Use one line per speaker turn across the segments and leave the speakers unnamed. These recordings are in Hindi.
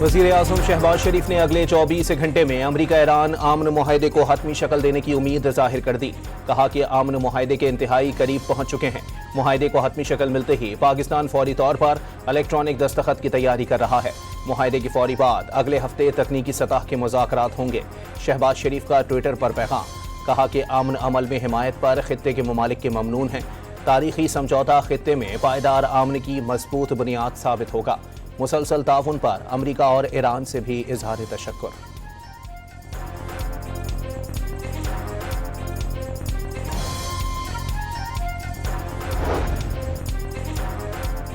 वज़ीर आज़म शहबाज शरीफ ने अगले 24 घंटे में अमरीका ईरान आमन मुआहदे को हतमी शक्ल देने की उम्मीद जाहिर कर दी। कहा कि आमन मुआहदे के इंतहाई करीब पहुंच चुके हैं। मुआहदे को हतमी शक्ल मिलते ही पाकिस्तान फौरी तौर पर इलेक्ट्रॉनिक दस्तखत की तैयारी कर रहा है। मुआहदे की फौरी बाद अगले हफ्ते तकनीकी सतह के मुज़ाकरात होंगे। शहबाज शरीफ का ट्विटर पर पैगाम, कहा कि आमन अमल में हिमायत पर खित्ते के ममालिक के ममनून हैं। तारीखी समझौता खित्ते में पायदार आमन की मजबूत बुनियाद साबित होगा। मुसलसल ताउन पर अमरीका और ईरान से भी इजहार तशक्कुर।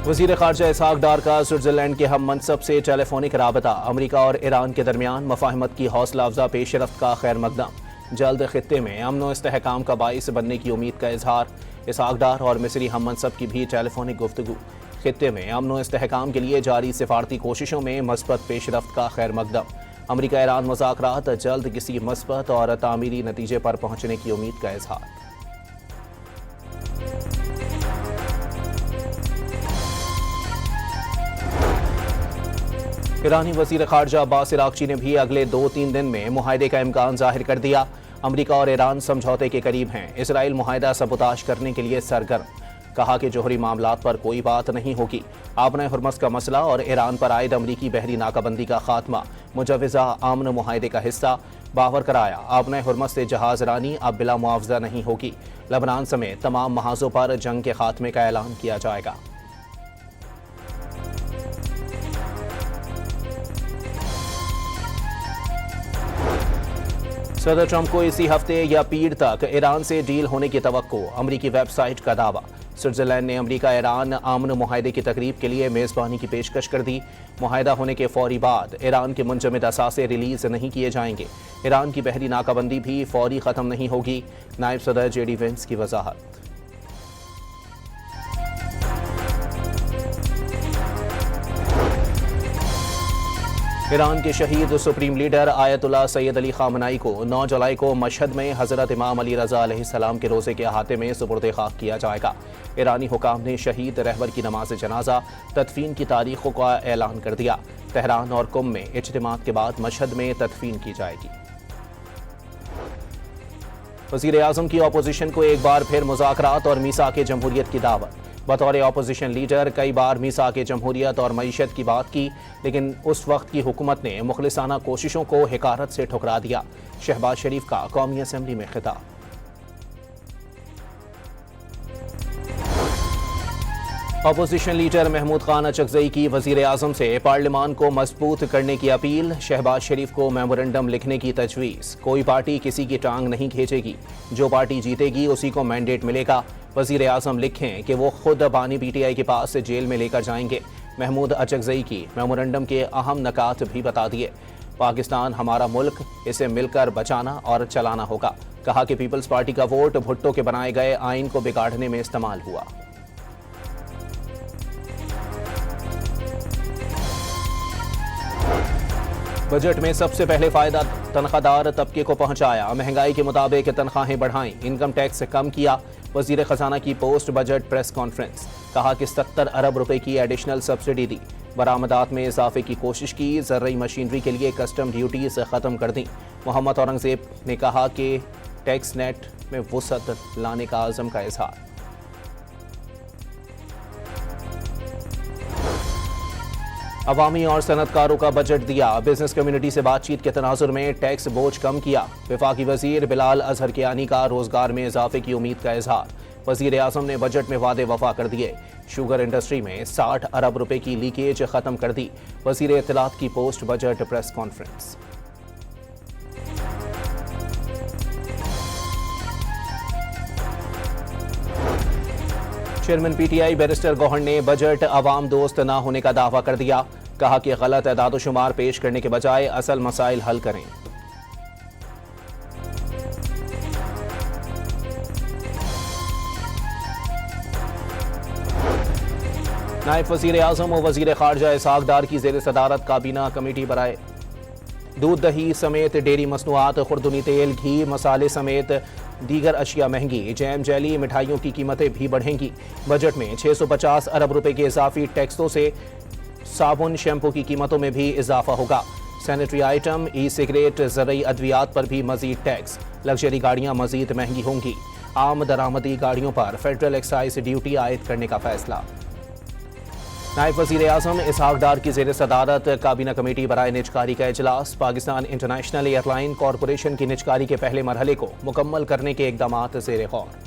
वज़ीर ख़ारजा इसहाक़ डार का स्विट्ज़रलैंड के हम मनसब से टेलीफोनिक राबता। अमरीका और ईरान के दरमियान मफाहमत की हौसला अफजा पेशरफ्त का खैर मकदम। जल्द खित्ते में अमन व इस्तेहकाम का बाइस बनने की उम्मीद का इजहार। इसहाक़ डार और मिस्री हम मनसब की भी टेलीफोनिक गुफ्तगू। खित्ते में अमन व इस्तेहकाम के लिए जारी सिफारती कोशिशों में मस्बत पेशरफ्त का खैर मकदम। अमरीका ईरान मुज़ाकरात जल्द किसी मस्बत और तामीरी नतीजे पर पहुंचने की उम्मीद का इजहार। ईरानी वज़ीर ख़ारजा अब्बास इराक़ची ने भी अगले 2-3 दिन में मुआहदे का इम्कान जाहिर कर दिया। अमरीका और ईरान समझौते के करीब हैं। इसराइल मुआहदा सबूताश करने के लिए सरगर्म। कहा कि जोहरी मामलात पर कोई बात नहीं होगी। आबना हुर्मस का मसला और ईरान पर आयद अमरीकी बहरी नाकाबंदी का खात्मा मुजवज़ा आमन मुआहदे का हिस्सा। बावर कराया, आबना हुर्मस से जहाज रानी अब बिला मुआवजा नहीं होगी। लबनान समेत तमाम महाजों पर जंग के खात्मे का ऐलान किया जाएगा। सदर ट्रंप को इसी हफ्ते या पीर तक ईरान से डील होने की तवक्को। अमरीकी वेबसाइट का दावा। स्विट्जरलैंड ने अमरीका ईरान आमन मुआहदे की तकरीब के लिए मेज़बानी की पेशकश कर दी। मुआहदा होने के फौरी बाद ईरान के मुंजमद असासे रिलीज नहीं किए जाएंगे। ईरान की बहरी नाकाबंदी भी फौरी ख़त्म नहीं होगी। नायब सदर जेडी वेंस की वजाहत। ईरान के शहीद supreme leader Ayatollah Syed Ali खामनाई को 9 जुलाई को मशहद में हज़रत इमाम अली रज़ा अलैहिस्सलाम के रोज़े के अहाते में सुपुर्द खाक किया जाएगा। ईरानी हुकाम ने शहीद रहबर की नमाज जनाजा तदफीन की तारीखों का ऐलान कर दिया। तेहरान और कुम में इज्तिमात के बाद मशहद में तदफीन की जाएगी। वज़ीर आज़म की अपोजिशन को एक बार फिर मुज़ाकरात और मीसाक जमहूरियत की दावत। बतौर अपोजिशन लीडर कई बार मीसाक जमहूरियत और मईशत की बात की, लेकिन उस वक्त की हुकूमत ने मुखलिसाना कोशिशों को हिकारत से ठुकरा दिया। शहबाज शरीफ का कौमी असम्बली में खिताब। अपोजिशन लीडर महमूद खान अचकजई की वज़ीर आज़म से पार्लियामान को मजबूत करने की अपील। शहबाज शरीफ को मेमोरेंडम लिखने की तजवीज़। कोई पार्टी किसी की टांग नहीं खींचेगी। जो पार्टी जीतेगी उसी को मैंडेट मिलेगा। वज़ीर आज़म लिखें कि वो खुद बानी PTI के पास से जेल में लेकर जाएंगे। महमूद अचकजई की मेमोरेंडम के अहम नकात भी बता दिए। पाकिस्तान हमारा मुल्क, इसे मिलकर बचाना और चलाना होगा। कहा कि पीपल्स पार्टी का वोट भुट्टो के बनाए गए आइन को बिगाड़ने में इस्तेमाल हुआ। बजट में सबसे पहले फायदा तनख्वाहदार तबके को पहुंचाया। महंगाई के मुताबिक तनख्वाहें बढ़ाई, इनकम टैक्स कम किया। वजीर खजाना की पोस्ट बजट प्रेस कॉन्फ्रेंस। कहा कि 70 अरब रुपए की एडिशनल सब्सिडी दी। बरामदात में इजाफे की कोशिश की। ज़र्री मशीनरी के लिए कस्टम ड्यूटीज ख़त्म कर दी। मोहम्मद औरंगजेब ने कहा कि टैक्स नेट में वुसअत लाने का आज़म का इजहार। अवामी और सनतकारों का बजट दिया। बिजनेस कम्युनिटी से बातचीत के तनाजुर में टैक्स बोझ कम किया। वफाकी वजीर बिलाल अजहर कियानी का रोजगार में इजाफे की उम्मीद का इजहार। वजीर आज़म ने बजट में वादे वफा कर दिए। शुगर इंडस्ट्री में 60 अरब रुपए की लीकेज खत्म कर दी। वजीर इत्तलात की post budget press conference. Chairman PTI barrister Gohar ने बजट अवाम दोस्त न होने का दावा कर दिया। कहा कि गलत एदाद-ओ-शुमार पेश करने के बजाय असल मसाइल हल करें। नायब वज़ीर आज़म और वज़ीर ख़ारजा इसहाक़ डार की ज़ेर सदारत काबीना कमेटी बनाए। दूध दही समेत डेयरी मसनूआत, खुर्दुनी तेल, घी, मसाले समेत दीगर अशिया महंगी। जैम, जेली, मिठाइयों की कीमतें भी बढ़ेंगी। बजट में 650 अरब रुपए के इजाफी टैक्सों से साबुन शैम्पू की कीमतों में भी इजाफा होगा। सैनिटरी आइटम, ई सिगरेट, ज़रूरी अद्वियात पर भी मजीद टैक्स। लग्जरी गाड़ियां मजीद महंगी होंगी। आम दरामदी गाड़ियों पर फेडरल एक्साइज ड्यूटी आयद करने का फैसला। नायब वज़ीर आज़म इसहाक डार की ज़ेर सदारत काबीना कमेटी बराए निजकारी का इजलास। पाकिस्तान इंटरनेशनल एयरलाइन कॉरपोरेशन की निजकारी के पहले मरहले को मुकम्मल करने के इक़दामात ज़ेर गौर।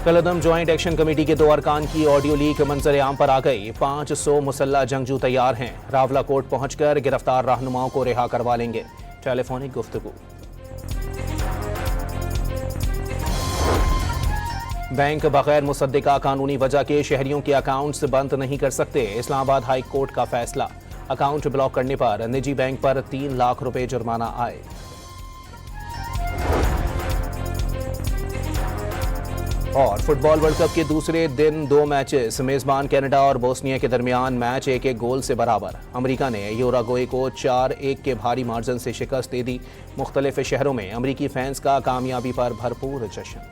कलदम ज्वाइंट एक्शन कमेटी के 2 अरकान की ऑडियो लीक मंजर आम पर आ गई। 500 मुसल्ला जंगजू तैयार हैं। रावला कोर्ट पहुंचकर गिरफ्तार रहनुमाओं को रिहा करवा लेंगे। टेलीफोनिक गुफ्तगू। बैंक बगैर मुसद्दिका कानूनी वजह के शहरियों के अकाउंट्स बंद नहीं कर सकते। इस्लामाबाद हाई कोर्ट का फैसला। अकाउंट ब्लॉक करने पर निजी बैंक पर 3 लाख रुपए जुर्माना आए। और फुटबॉल वर्ल्ड कप के दूसरे दिन 2 मैचेस। मेजबान कनाडा और बोस्निया के दरमियान मैच 1-1 गोल से बराबर। अमेरिका ने यूराग्वे को 4-1 के भारी मार्जिन से शिकस्त दे दी। मुख्तलिफ शहरों में अमेरिकी फैंस का कामयाबी पर भरपूर जश्न।